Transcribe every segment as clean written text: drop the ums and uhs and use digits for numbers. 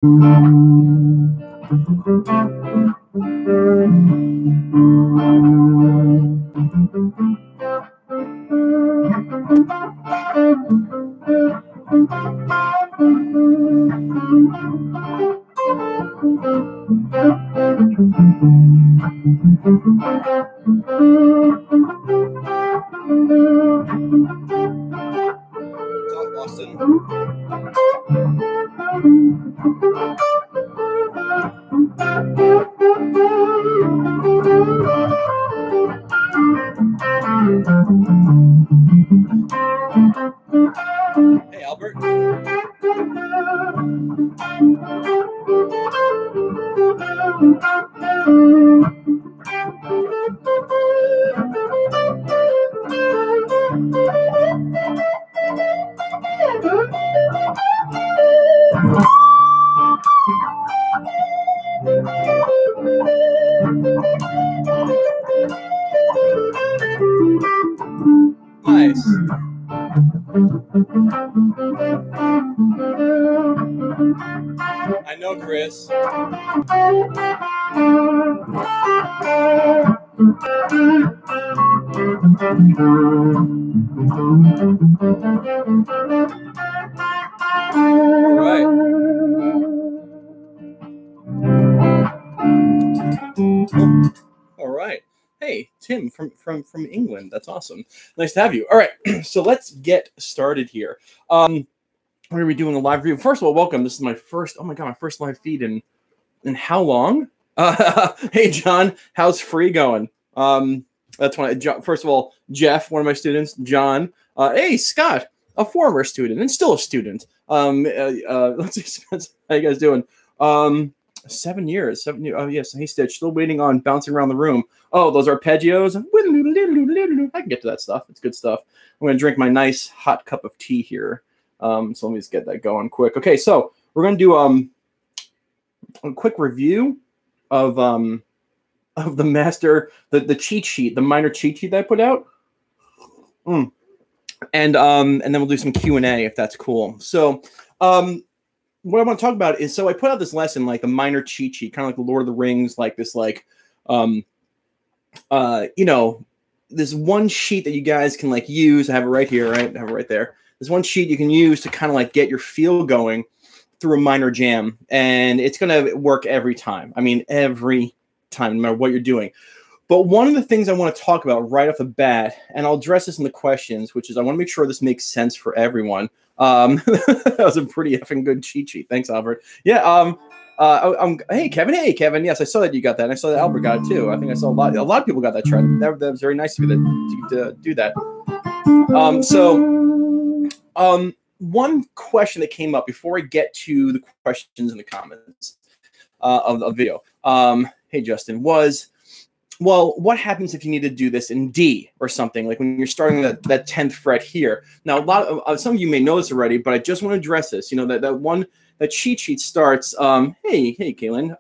Hey, Albert. Nice. I know, Chris. All right. All right. Hey, Tim from England. That's awesome. Nice to have you. All right. So let's get started here. We're gonna be doing a live review. First of all, welcome. This is my first. Oh my god, my first live feed in how long? Hey, John, how's free going? That's when first of all, Jeff, one of my students, John. Hey, Scott, a former student and still a student. Let's see, how you guys doing? 7 years. 7 years. Oh yes. Hey, Stitch, still waiting on bouncing around the room. Oh, those arpeggios. I can get to that stuff. It's good stuff. I'm gonna drink my nice hot cup of tea here. So let me just get that going quick. Okay, so we're gonna do a quick review of the master, the cheat sheet, the minor cheat sheet that I put out. And then we'll do some Q&A if that's cool. So what I want to talk about is, so I put out this lesson, like the minor cheat sheet, kind of like the Lord of the Rings, like this, like you know, this one sheet that you guys can like use. I have it right here, right? I have it right there. There's one sheet you can use to kind of like get your feel going through a minor jam, and it's going to work every time. I mean, every time, no matter what you're doing. But one of the things I want to talk about right off the bat, and I'll address this in the questions, which is I want to make sure this makes sense for everyone. That was a pretty effing good cheat sheet. Thanks, Albert. Yeah. Hey, Kevin. Hey, Kevin. Yes, I saw that you got that. And I saw that Albert got it too. I think I saw a lot of people got that try. That was very nice of you to do that. One question that came up before I get to the questions in the comments of the video, hey, Justin, was, well, what happens if you need to do this in D or something, like when you're starting that 10th fret here? Now, some of you may know this already, but I just want to address this. You know, that cheat sheet starts, hey, Kaylin.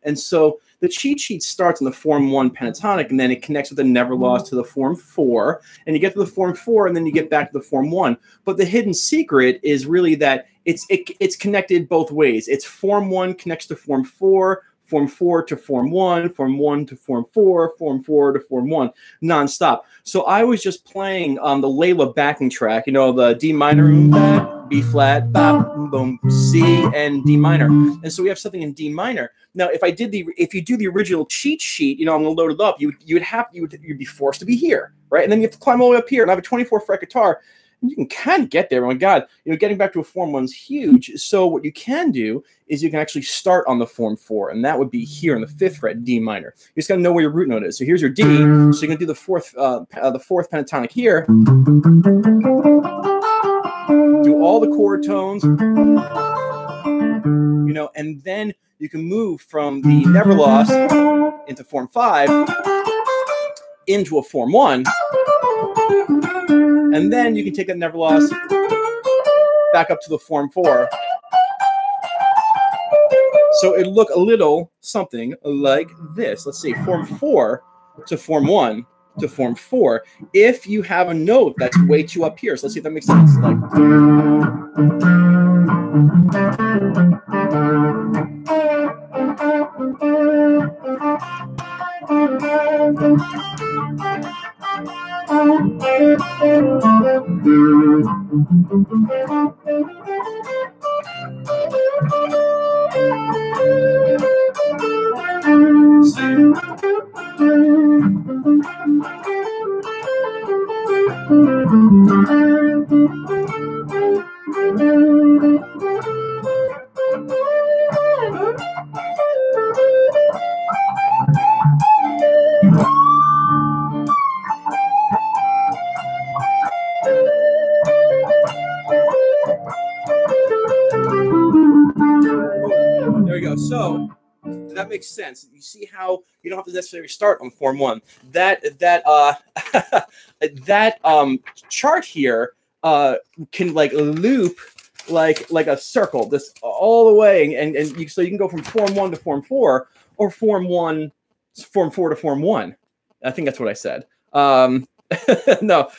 And so the cheat sheet starts in the form 1 pentatonic, and then it connects with the never lost to the form 4, and you get to the form 4, and then you get back to the form 1. But the hidden secret is really that it's connected both ways. It's form 1 connects to form 4, form 4 to form 1, form 1 to form 4, form 4 to form 1, nonstop. So I was just playing the Layla backing track, you know, the D minor, B flat, boom, boom, C, and D minor. And so we have something in D minor. Now, if you do the original cheat sheet, you know, I'm gonna load it up. You'd be forced to be here, right? And then you have to climb all the way up here and have a 24 fret guitar. You can kind of get there. Oh my God, you know, getting back to a form 1's huge. So what you can do is you can actually start on the form 4, and that would be here on the 5th fret, D minor. You just got to know where your root note is. So here's your D. So you can do the fourth pentatonic here. Do all the chord tones, you know, and then you can move from the never lost into form 5 into a form 1. And then you can take that never lost back up to the form 4. So it'll look a little something like this. Let's see, form 4 to form 1 to form 4. If you have a note that's way too up here, so let's see if that makes sense. Like, There we go. So that makes sense. You see how you don't have to necessarily start on form 1. That chart here can like loop like a circle, this all the way, and so you can go from form 1 to form 4, or form 4 to form 1. I think that's what I said. No,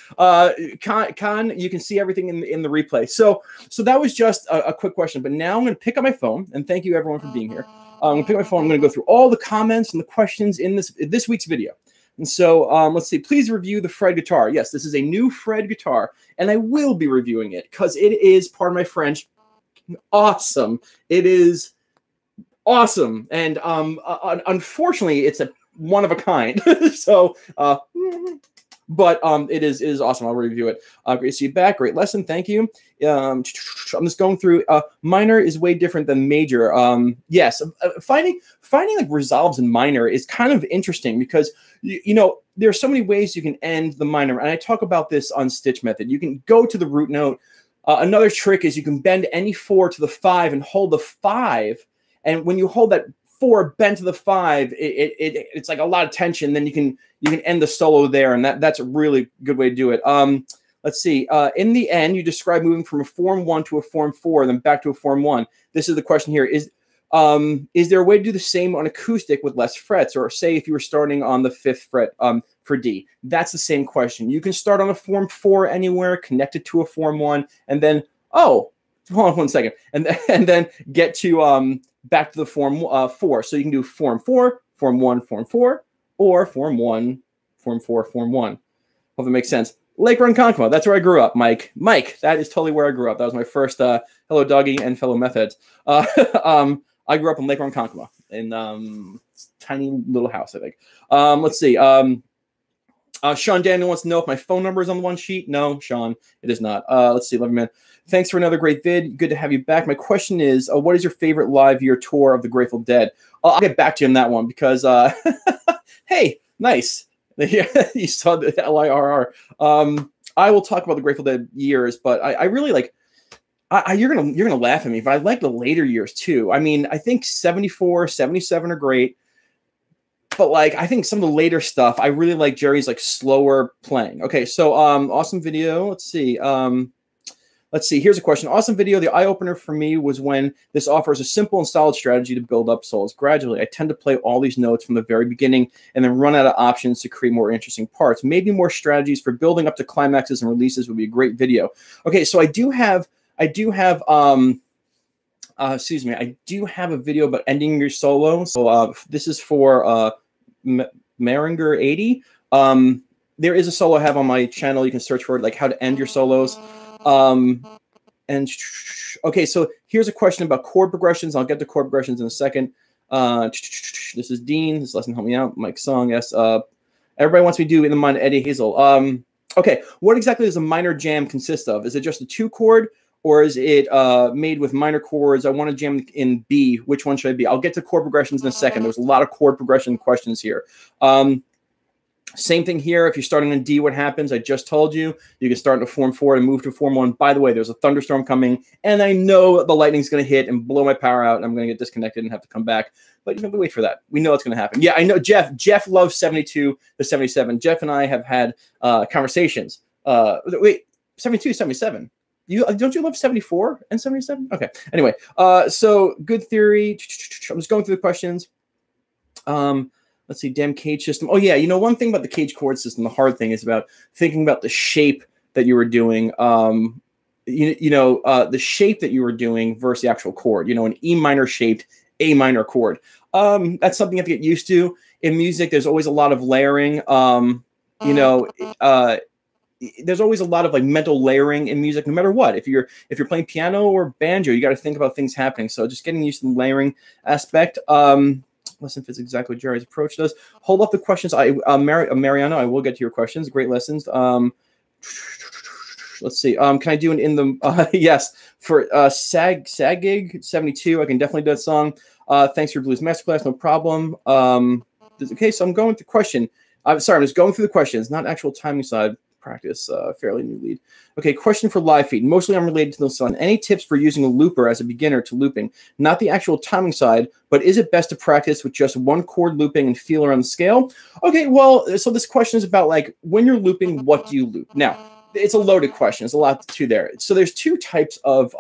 Con, you can see everything in the replay. So that was just a quick question. But now I'm going to pick up my phone, and thank you everyone for being here. I'm going to pick up my phone. I'm going to go through all the comments and the questions in this week's video. And so let's see. Please review the Fred guitar. Yes, this is a new Fred guitar, and I will be reviewing it because it is, pardon my French, awesome. It is awesome, and unfortunately, it's a one of a kind. So. But it is awesome. I'll review it. Great to see you back. Great lesson. Thank you. I'm just going through. Minor is way different than major. Yes, finding like resolves in minor is kind of interesting because you know there are so many ways you can end the minor, and I talk about this on Stitch Method. You can go to the root note. Another trick is you can bend any 4 to the 5 and hold the 5, and when you hold that 4 bent to the 5, it's like a lot of tension. Then you can end the solo there, and that's a really good way to do it. Let's see. In the end, you describe moving from a form 1 to a form 4, then back to a form 1. This is the question here: is there a way to do the same on acoustic with less frets, or say if you were starting on the 5th fret for D? That's the same question. You can start on a form 4 anywhere, connect it to a form 1, and then hold on 1 second, and then get to back to the form 4. So you can do form 4, form 1, form 4, or form 1, form 4, form 1. Hope it makes sense. Lake Ronkonkoma, that's where I grew up, Mike. Mike, that is totally where I grew up. That was my first hello doggy and fellow meth heads. I grew up in Lake Ronkonkoma in tiny little house, I think. Let's see. Sean Daniel wants to know if my phone number is on the one sheet. No, Sean, it is not. Let's see, 11 minutes. Thanks for another great vid. Good to have you back. My question is, what is your favorite live year tour of the Grateful Dead? I'll get back to you on that one because, hey, nice. You saw the LIRR. I will talk about the Grateful Dead years, but I really like. You're gonna laugh at me, but I like the later years too. I mean, I think 74, 77 are great. But like, I think some of the later stuff, I really like Jerry's like slower playing. Okay, so awesome video. Let's see. Here's a question. Awesome video. The eye-opener for me was when this offers a simple and solid strategy to build up solos gradually. I tend to play all these notes from the very beginning and then run out of options to create more interesting parts. Maybe more strategies for building up to climaxes and releases would be a great video. Okay, so I do have a video about ending your solo. So this is for Maringer 80. There is a solo I have on my channel. You can search for it, like how to end your solos. And okay, so here's a question about chord progressions. I'll get to chord progressions in a second. This is Dean. This lesson helped me out. Mike Song. Yes. Everybody wants me to do in the mind Eddie Hazel. Okay, what exactly does a minor jam consist of? Is it just a 2-chord? Or is it made with minor chords? I want to jam in B. Which one should I be? I'll get to chord progressions in a second. There's a lot of chord progression questions here. Same thing here. If you're starting in D, what happens? I just told you. You can start in a form 4 and move to form 1. By the way, there's a thunderstorm coming, and I know the lightning's going to hit and blow my power out, and I'm going to get disconnected and have to come back. But you have to wait for that. We know it's going to happen. Yeah, I know Jeff loves 72 to 77. Jeff and I have had conversations. Wait, 72, 77. Don't you love 74 and 77? Okay. Anyway, so good theory. I'm just going through the questions. Let's see, damn cage system. Oh yeah, you know, one thing about the cage chord system, the hard thing is about thinking about the shape that you were doing. the shape that you were doing versus the actual chord. An E minor shaped A minor chord. That's something you have to get used to. In music, there's always a lot of layering. There's always a lot of like mental layering in music, no matter what. If you're playing piano or banjo, you got to think about things happening. So just getting used to the layering aspect. Listen if it's exactly what Jerry's approach does. Hold up the questions. Mariano, I will get to your questions. Great lessons. Let's see. Can I do an in the yes for Sagig 72? I can definitely do that song. Thanks for Blues Masterclass. No problem. Okay, so I'm going through question. I'm sorry, I'm just going through the questions, not actual timing side practice. Fairly new lead. Okay, question for live feed. Mostly unrelated to the song. Any tips for using a looper as a beginner to looping? Not the actual timing side, but is it best to practice with just one chord looping and feel around the scale? Okay, well, so this question is about like when you're looping, what do you loop? Now, it's a loaded question. There's a lot to there. So there's two types of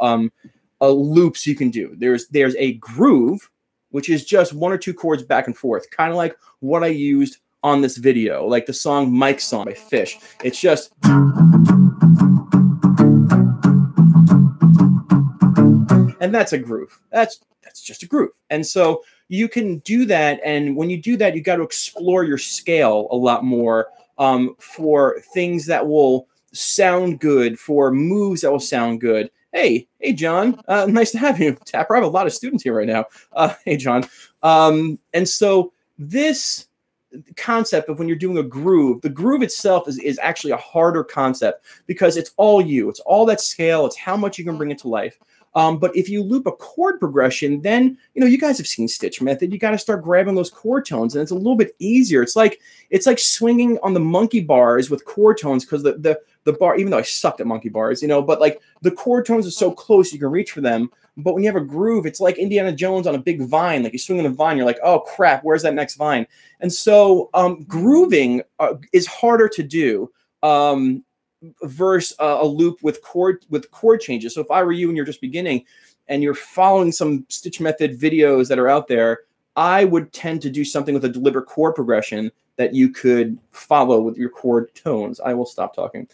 loops you can do. There's a groove, which is just one or two chords back and forth, kind of like what I used on this video, like the song Mike's Song by Fish. It's just, and that's a groove. That's just a groove. And so you can do that. And when you do that, you got to explore your scale a lot more for things that will sound good, for moves that will sound good. Hey, John, nice to have you. Tapper, I have a lot of students here right now. Hey, John. And so this concept of when you're doing a groove, the groove itself is actually a harder concept because it's all you. It's all that scale. It's how much you can bring it to life. But if you loop a chord progression, then, you guys have seen Stitch Method. You got to start grabbing those chord tones, and it's a little bit easier. It's like swinging on the monkey bars with chord tones because the bar, even though I sucked at monkey bars, but like the chord tones are so close you can reach for them. But when you have a groove, it's like Indiana Jones on a big vine. Like you swing on a vine, you're like, oh crap, where's that next vine? And so grooving is harder to do versus a loop with chord changes. So if I were you and you're just beginning and you're following some Stitch Method videos that are out there, I would tend to do something with a deliberate chord progression that you could follow with your chord tones. I will stop talking.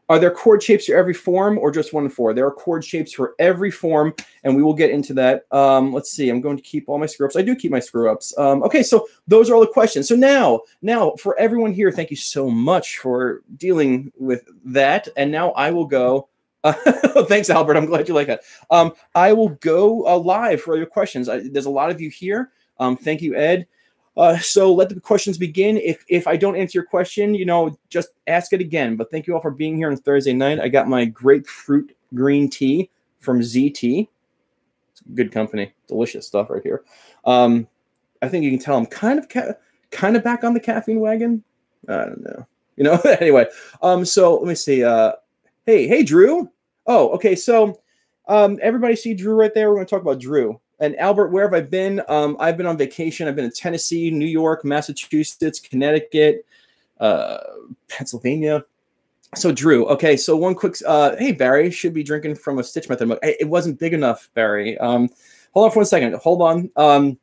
Are there chord shapes for every form or just 1 to 4? There are chord shapes for every form, and we will get into that. Let's see. I'm going to keep all my screw-ups. I do keep my screw-ups. Okay, so those are all the questions. So now for everyone here, thank you so much for dealing with that. And now I will go. Thanks, Albert. I'm glad you like that. I will go live for your questions. There's a lot of you here. Thank you, Ed. So let the questions begin. If I don't answer your question, just ask it again. But thank you all for being here on Thursday night. I got my grapefruit green tea from ZT. It's good company. Delicious stuff right here. I think you can tell I'm kind of back on the caffeine wagon. I don't know. Anyway. So let me see. Hey, Drew. Oh, okay. So everybody see Drew right there? We're going to talk about Drew. And Albert, where have I been? I've been on vacation. I've been in Tennessee, New York, Massachusetts, Connecticut, Pennsylvania. So Drew, okay. So one quick, hey Barry, should be drinking from a Stitch Method mug. It wasn't big enough, Barry. Hold on for 1 second. Hold on.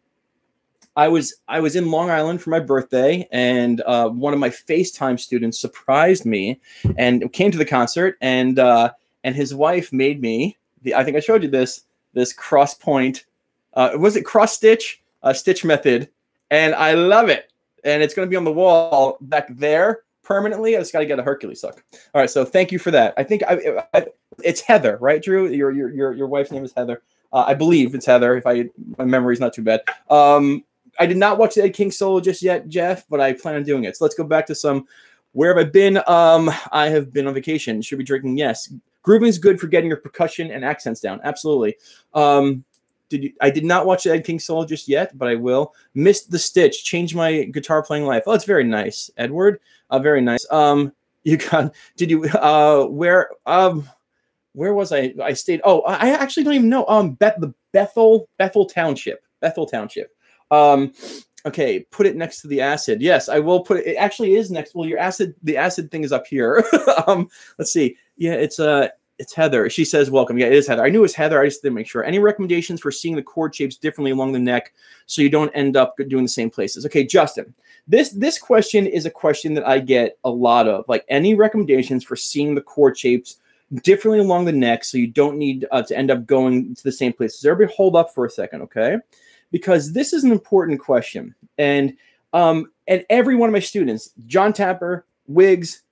I was in Long Island for my birthday, and one of my FaceTime students surprised me and came to the concert, and his wife made me. I think I showed you this cross point. Was it cross stitch? Stitch Method, and I love it. And it's going to be on the wall back there permanently. I just got to get a Hercules hook. All right, so thank you for that. I think it's Heather, right, Drew? Your wife's name is Heather. I believe it's Heather. If my memory's not too bad. I did not watch the Ed King solo just yet, Jeff, but I plan on doing it. So let's go back to some. Where have I been? I have been on vacation. Should be drinking. Yes, grooving is good for getting your percussion and accents down. Absolutely. I did not watch the Ed King solo just yet, but I will. Missed the Stitch. Changed my guitar playing life. Oh, it's very nice, Edward. Very nice. Where was I? I stayed. Oh, I actually don't even know. Bethel Township. Okay, put it next to the acid. Yes, I will put it. It actually is next. Well, the acid thing is up here. Let's see. Yeah, it's Heather. She says, welcome. Yeah, it is Heather. I knew it was Heather. I just didn't make sure. Any recommendations for seeing the chord shapes differently along the neck so you don't end up doing the same places? Okay, Justin, this question is a question that I get a lot of. Like, any recommendations for seeing the chord shapes differently along the neck, so you don't need to end up going to the same places. Everybody hold up for a second, okay? Because this is an important question. And every one of my students, John Tapper, Wiggs,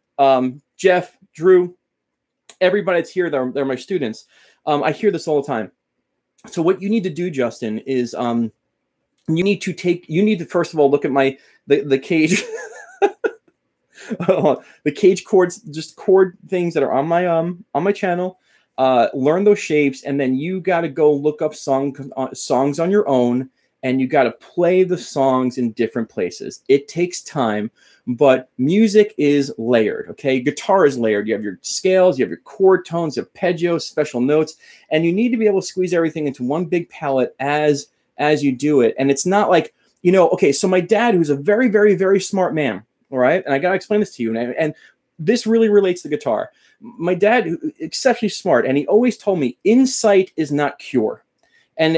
Jeff, Drew, everybody that's here, they're my students. I hear this all the time. So what you need to do, Justin, is you need to first of all look at the cage. The cage chords, just chord things that are on my channel. Learn those shapes, and then you got to go look up songs on your own, and you got to play the songs in different places. It takes time, but music is layered. Okay, guitar is layered. You have your scales, you have your chord tones, arpeggios, special notes, and you need to be able to squeeze everything into one big palette as you do it. And it's not like, okay. So my dad, who's a very, very, very smart man. All right. And I got to explain this to you. And this really relates to guitar. My dad, exceptionally smart, and he always told me insight is not cure. And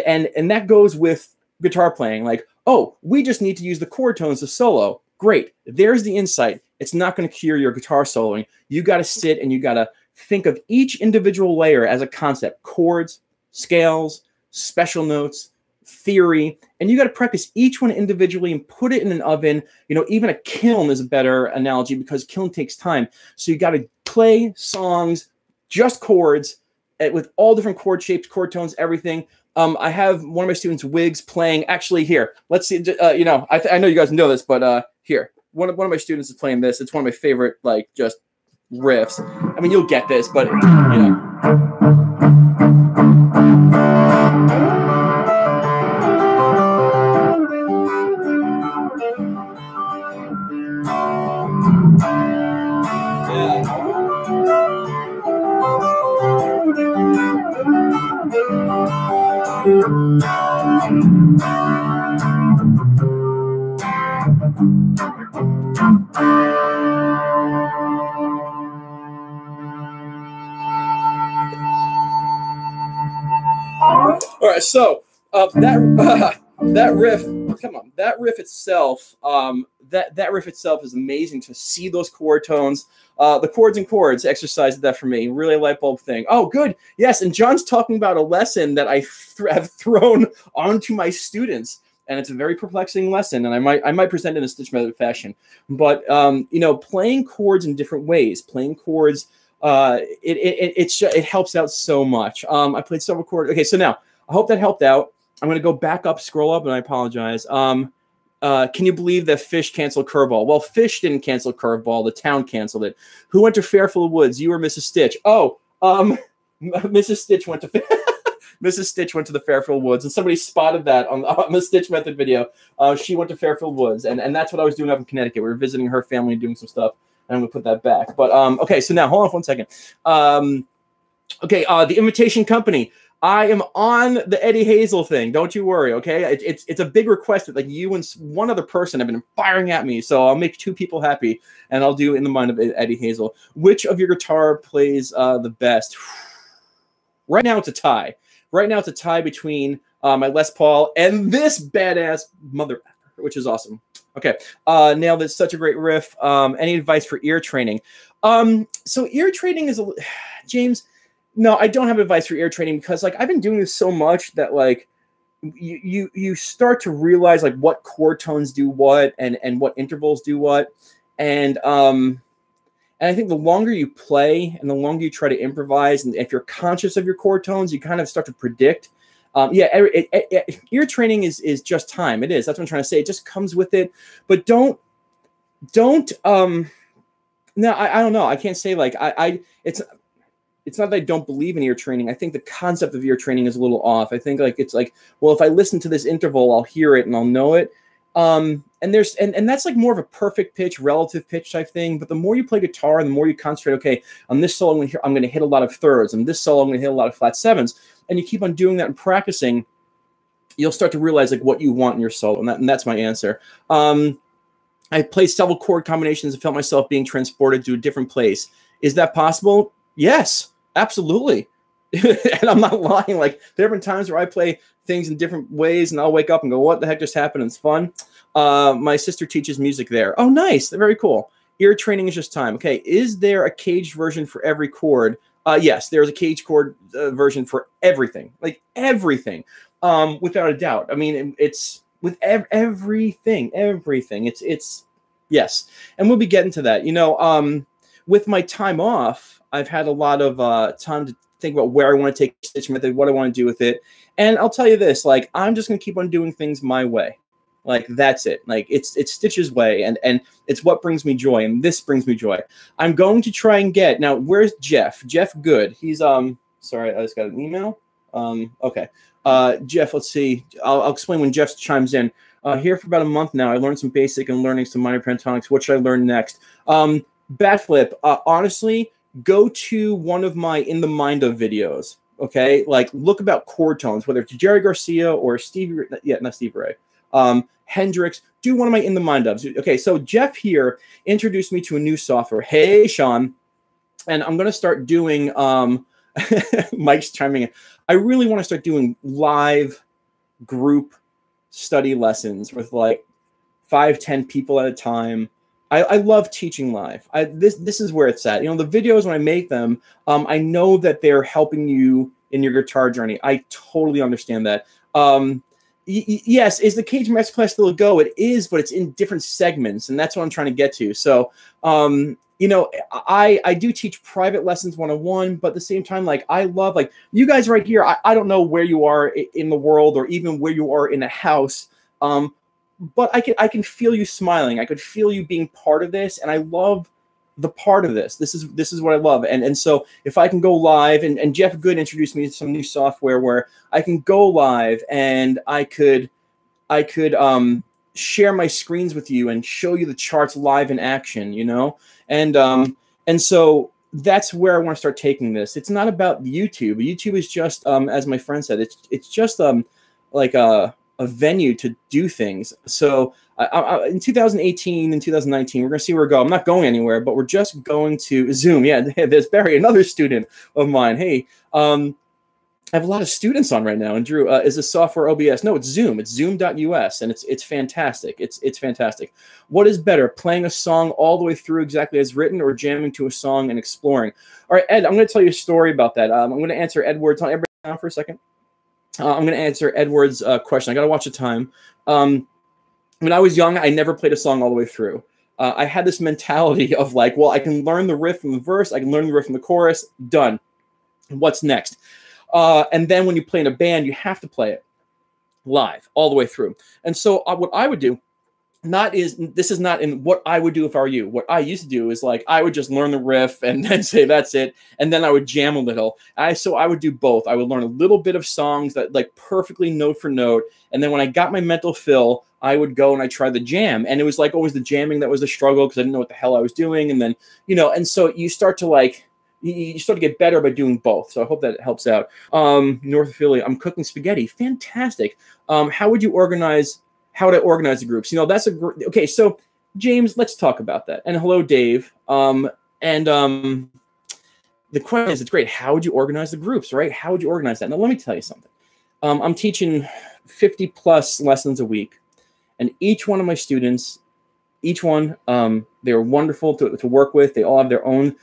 that goes with guitar playing. Like, oh, we just need to use the chord tones to solo. Great. There's the insight. It's not going to cure your guitar soloing. You got to sit and you got to think of each individual layer as a concept. Chords, scales, special notes, theory, and you got to practice each one individually and put it in an oven. Even a kiln is a better analogy because kiln takes time. So you got to play songs, just chords, with all different chord shapes, chord tones, everything. I have one of my students, Wiggs, playing. Actually, here, let's see. I know you guys know this, but here, one of my students is playing this. It's one of my favorite, just riffs. I mean, you'll get this, but all right, so that riff, come on, that riff itself, that riff itself is amazing to see those chord tones. The chords and chords exercise did that for me. Really a light bulb thing. Oh, good. Yes, and John's talking about a lesson that I have thrown onto my students, and it's a very perplexing lesson, and I might present it in a stitch method fashion. But playing chords in different ways, playing chords, it helps out so much. I played several chords. Okay, so now I hope that helped out. I'm going to go back up, scroll up, and I apologize. Can you believe that Fish canceled Curveball? Well, Fish didn't cancel Curveball. The town canceled it. Who went to Fairfield Woods? You or Mrs. Stitch? Oh, Mrs. Stitch went to Mrs. Stitch went to the Fairfield Woods, and somebody spotted that on the Stitch Method video. She went to Fairfield Woods, and that's what I was doing up in Connecticut. We were visiting her family and doing some stuff, and I'm going to put that back. But, okay, so now, hold on for 1 second. Okay, the Invitation Company. I am on the Eddie Hazel thing. Don't you worry, okay? It's a big request that you and one other person have been firing at me, so I'll make 2 people happy, and I'll do In the Mind of Eddie Hazel. Which of your guitar plays the best? Right now, it's a tie. Right now, it's a tie between my Les Paul and this badass mother, which is awesome. Okay, nailed it. Such a great riff. Any advice for ear training? So ear training is James. No, I don't have advice for ear training because I've been doing this so much that you start to realize what chord tones do what and what intervals do what. And I think the longer you play and the longer you try to improvise, and if you're conscious of your chord tones, you kind of start to predict. Ear training is just time. It is. That's what I'm trying to say. It just comes with it. But don't no, I don't know. I can't say it's not that I don't believe in ear training. I think the concept of ear training is a little off. I think well, if I listen to this interval, I'll hear it and I'll know it. And that's more of a perfect pitch, relative pitch type thing. But the more you play guitar and the more you concentrate, okay, on this solo, I'm going to hit a lot of thirds. On this solo, I'm going to hit a lot of flat sevens. And you keep on doing that and practicing, you'll start to realize what you want in your solo. And that's my answer. I played several chord combinations and felt myself being transported to a different place. Is that possible? Yes, absolutely. And I'm not lying. There have been times where I play things in different ways and I'll wake up and go, what the heck just happened? It's fun. My sister teaches music there. Oh, nice. Very cool. Ear training is just time. Okay. Is there a caged version for every chord? Yes, there's a cage chord version for everything, like everything, without a doubt. I mean, it's with everything. It's yes, and we'll be getting to that. You know, with my time off, I've had a lot of time to think about where I want to take Stitch Method, what I want to do with it, and I'll tell you this: like, I'm just going to keep on doing things my way. Like, that's it. Like, it's Stitch's way, and it's what brings me joy, and this brings me joy. I'm going to try and get now. Where's Jeff? Jeff Good. He's sorry, I just got an email. Okay. Jeff, let's see. I'll explain when Jeff chimes in. Here for about a month now. I learned some basic and learning some minor pentatonics. What should I learn next? Batflip. Honestly, go to one of my In the Mind of videos. Okay, like look about chord tones, whether it's Jerry Garcia or Stevie. Yeah, not Stevie Ray. Hendrix, do one of my In the Mind ofs. Okay, so Jeff here introduced me to a new software. Hey, Sean. And I'm going to start doing, Mike's chiming in. I really want to start doing live group study lessons with like 5-10 people at a time. I love teaching live. This is where it's at. You know, the videos, when I make them, I know that they're helping you in your guitar journey. I totally understand that. Yes, is the Cage Masterclass still a go? It is, but it's in different segments, and that's what I'm trying to get to. So, you know, I do teach private lessons 101, but at the same time, like, I love, like, you guys right here, I don't know where you are in the world or even where you are in a house, but I can feel you smiling. I could feel you being part of this, and I love the part of this. This is what I love. And so if I can go live, and Jeff Good introduced me to some new software where I can go live and I could share my screens with you and show you the charts live in action, you know? And so that's where I want to start taking this. It's not about YouTube. YouTube is just, as my friend said, it's just like a venue to do things. So in 2018 and 2019, we're going to see where we go. I'm not going anywhere, but we're just going to Zoom. Yeah, there's Barry, another student of mine. Hey, I have a lot of students on right now. And Drew, is this software OBS? No, it's Zoom. It's zoom.us, and it's fantastic. It's fantastic. What is better, playing a song all the way through exactly as written, or jamming to a song and exploring? All right, Ed, I'm going to tell you a story about that. I'm going to answer Edward's. Everybody down for a second. I'm going to answer Edward's question. I got to watch the time. When I was young, I never played a song all the way through. I had this mentality of like, well, I can learn the riff from the verse. I can learn the riff from the chorus. Done. What's next? And then when you play in a band, you have to play it live all the way through. And so what I would do, this is not in what I would do if I were you. What I used to do is like, I would just learn the riff and then say, that's it. And then I would jam a little. So I would do both. I would learn a little bit of songs that like perfectly note for note. And then when I got my mental fill, I would go and I try the jam. And it was like always the jamming that was the struggle because I didn't know what the hell I was doing. And then, you know, and so you start to get better by doing both. So I hope that helps out. North Philly, I'm cooking spaghetti. Fantastic. How would I organize the groups? You know, that's okay. So James, let's talk about that. And hello, Dave. The question is, it's great. How would you organize the groups, right? How would you organize that? Now, let me tell you something. I'm teaching 50 plus lessons a week, and each one of my students, they're wonderful to work with. They all have their own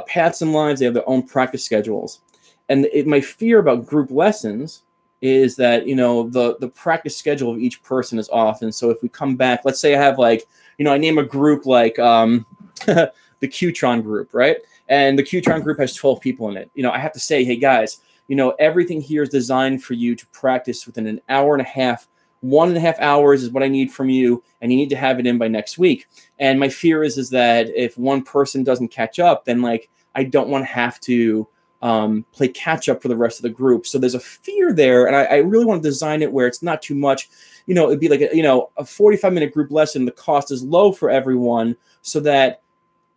paths and lives. They have their own practice schedules. And my fear about group lessons is that, you know, the practice schedule of each person is off. And so if we come back, let's say I have like, you know, I name a group like the Qtron group, right? And the Qtron group has 12 people in it. You know, I have to say, hey guys, you know, everything here is designed for you to practice within an hour and a half. 1.5 hours is what I need from you, and you need to have it in by next week. And my fear is that if one person doesn't catch up, then like I don't want to have to play catch up for the rest of the group. So there's a fear there, and I really want to design it where it's not too much. You know, it'd be like a 45-minute group lesson. The cost is low for everyone, so that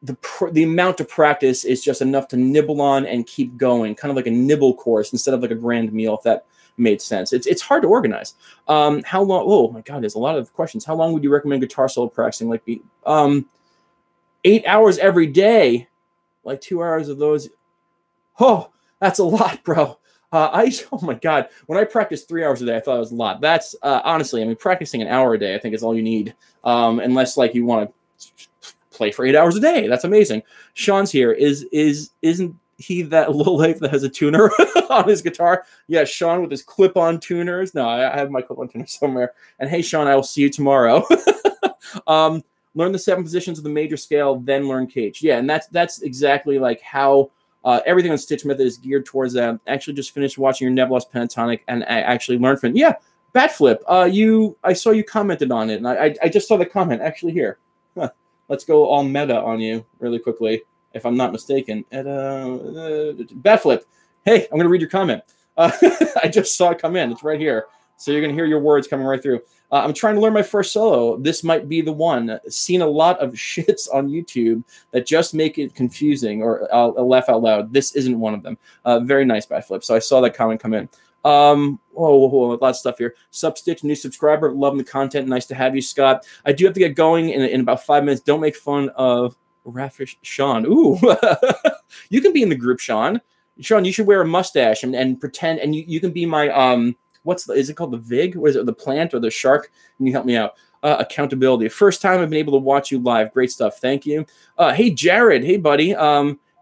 the amount of practice is just enough to nibble on and keep going, kind of like a nibble course instead of like a grand meal, if that made sense. It's hard to organize. How long? Oh my God, there's a lot of questions. How long would you recommend guitar solo practicing? Like 8 hours every day, like 2 hours of those. Oh, that's a lot, bro. Oh my God, when I practiced 3 hours a day, I thought it was a lot. That's honestly, I mean, practicing an hour a day, I think is all you need, unless like you want to play for 8 hours a day. That's amazing. Sean's here. Isn't he that lowlife that has a tuner on his guitar? Yeah, Sean with his clip-on tuners. No, I have my clip-on tuner somewhere. And hey, Sean, I will see you tomorrow. Learn the 7 positions of the major scale, then learn Cage. Yeah, and that's exactly like how everything on Stitch Method is geared towards that. Actually, just finished watching your Nebulos Pentatonic, and I actually learned from it. Yeah, Batflip. I saw you commented on it, and I just saw the comment actually here. Huh. Let's go all meta on you really quickly, if I'm not mistaken. Batflip. Hey, I'm gonna read your comment. I just saw it come in. It's right here. So you're going to hear your words coming right through. I'm trying to learn my first solo. This might be the one. Seen a lot of shits on YouTube that just make it confusing, or I'll laugh out loud. This isn't one of them. Very nice, Batflip. So I saw that comment come in. A lot of stuff here. Substitch, new subscriber. Loving the content. Nice to have you, Scott. I do have to get going in about 5 minutes. Don't make fun of Raffish Sean. Ooh. You can be in the group, Sean. Sean, you should wear a mustache and pretend, and you can be my is it called the VIG? What is it, the plant or the shark? Can you help me out? Accountability. First time I've been able to watch you live. Great stuff. Thank you. Hey, Jared. Hey, buddy.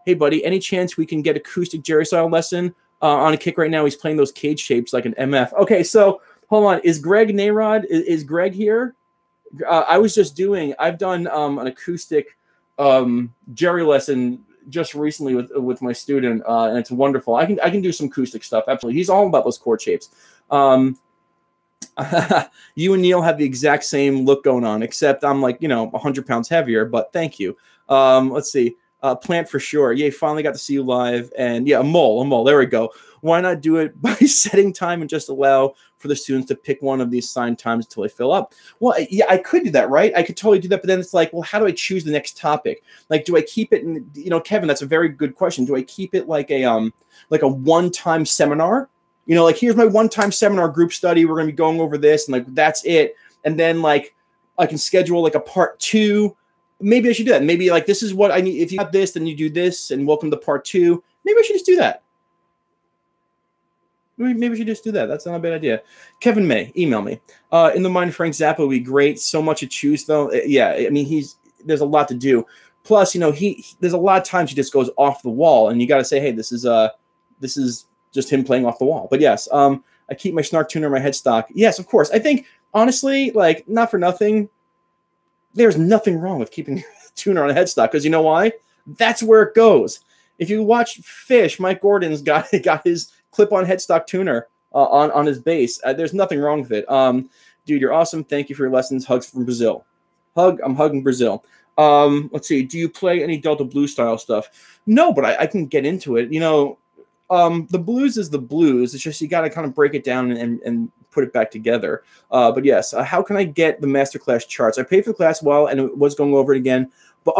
Hey, buddy. Any chance we can get acoustic Jerry style lesson on a kick right now? He's playing those cage shapes like an MF. Okay, so hold on. Is Greg Nayrod? Is Greg here? I've done an acoustic Jerry lesson just recently with my student, and it's wonderful. I can do some acoustic stuff. Absolutely. He's all about those chord shapes. You and Neil have the exact same look going on, except I'm like, 100 pounds heavier, but thank you. Let's see. Plant for sure. Yay, finally got to see you live. And yeah, a mole. There we go. Why not do it by setting time and just allow for the students to pick one of these assigned times until they fill up? Well, yeah, I could do that, right? I could totally do that, but then it's like, well, how do I choose the next topic? Like, do I keep it in, Kevin, that's a very good question. Do I keep it like a one-time seminar? Like, here's my one-time seminar group study. We're going to be going over this, and like, that's it. And then like, I can schedule like a part 2. Maybe I should do that. Maybe like, this is what I need. If you got this, then you do this, and welcome to part 2. Maybe I should just do that. Maybe we should just do that. That's not a bad idea. Kevin May, email me. In the mind, Frank Zappa would be great. So much to choose, though. Yeah, I mean, there's a lot to do. Plus, there's a lot of times he just goes off the wall, and you got to say, hey, this is just him playing off the wall. But yes, I keep my snark tuner in my headstock. Yes, of course. I think honestly, like, not for nothing, there's nothing wrong with keeping a tuner on a headstock, because you know why? That's where it goes. If you watch Fish, Mike Gordon's got his clip-on headstock tuner on his bass. There's nothing wrong with it. Dude, you're awesome. Thank you for your lessons. Hugs from Brazil. I'm hugging Brazil. Let's see. Do you play any Delta blues style stuff? No, but I can get into it. The blues is the blues. It's just you got to kind of break it down and put it back together. But yes, how can I get the Masterclass charts? I paid for the class well, and it was going over it again. But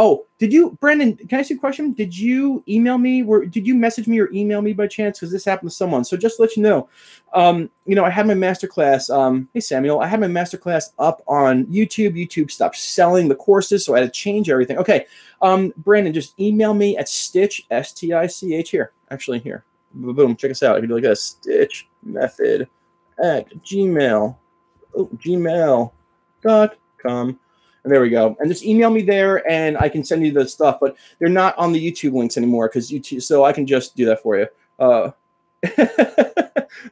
Brandon, can I ask you a question? Did you email me? Did you message me or email me by chance? Because this happened to someone. So just to let you know, I had my masterclass. Hey Samuel, I had my masterclass up on YouTube. YouTube stopped selling the courses, so I had to change everything. Okay, Brandon, just email me at Stitch STICH here. Actually, here. Boom. Check us out. If you do like a Stitch Method at gmail.com. And there we go. And just email me there, and I can send you the stuff. But they're not on the YouTube links anymore, because YouTube. So I can just do that for you. So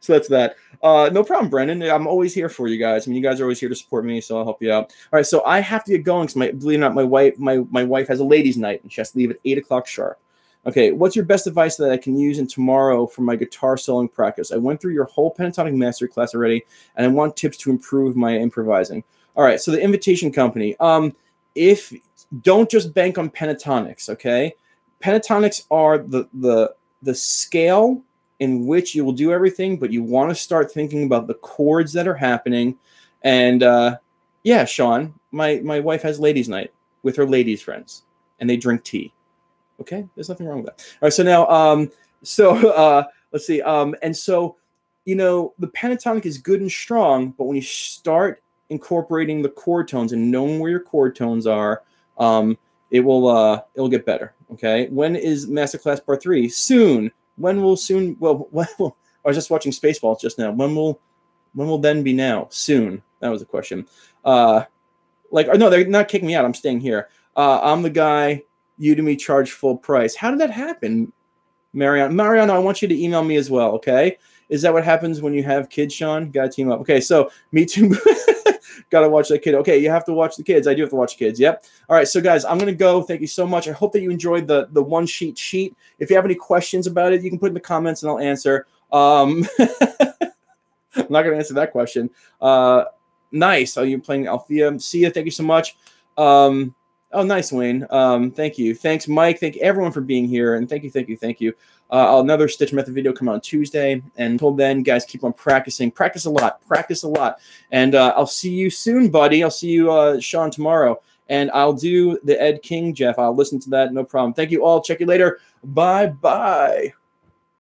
that's that. No problem, Brendan. I'm always here for you guys. I mean, you guys are always here to support me, so I'll help you out. All right. So I have to get going, because believe it or not, my wife has a ladies' night, and she has to leave at 8 o'clock sharp. Okay, what's your best advice that I can use in tomorrow for my guitar soloing practice? I went through your whole pentatonic mastery class already, and I want tips to improve my improvising. All right, so the Invitation Company. If don't just bank on pentatonics, okay? Pentatonics are the scale in which you will do everything, but you want to start thinking about the chords that are happening. And yeah, Sean, my wife has ladies' night with her ladies' friends, and they drink tea. Okay, there's nothing wrong with that. All right, so now, let's see. And so, the pentatonic is good and strong, but when you start incorporating the chord tones and knowing where your chord tones are, it'll get better. Okay, when is Masterclass Part 3? Soon. When will soon? Well, I was just watching Spaceballs just now. When will then be now? Soon. That was the question. No, they're not kicking me out. I'm staying here. I'm the guy. Udemy charge full price. How did that happen, Mariano, I want you to email me as well, okay? Is that what happens when you have kids, Sean? Got to team up. Okay, so me too. Got to watch that kid. Okay, you have to watch the kids. I do have to watch kids. Yep. All right, so guys, I'm going to go. Thank you so much. I hope that you enjoyed the one sheet. If you have any questions about it, you can put in the comments and I'll answer. I'm not going to answer that question. Nice. Are you playing Althea? See ya. Thank you so much. Oh, nice, Wayne. Thank you. Thanks, Mike. Thank everyone for being here. And thank you. Another Stitch Method video come on Tuesday. And until then, guys, keep on practicing. Practice a lot. And I'll see you soon, buddy. I'll see you, Sean, tomorrow. And I'll do the Ed King, Jeff. I'll listen to that. No problem. Thank you all. Check you later. Bye-bye.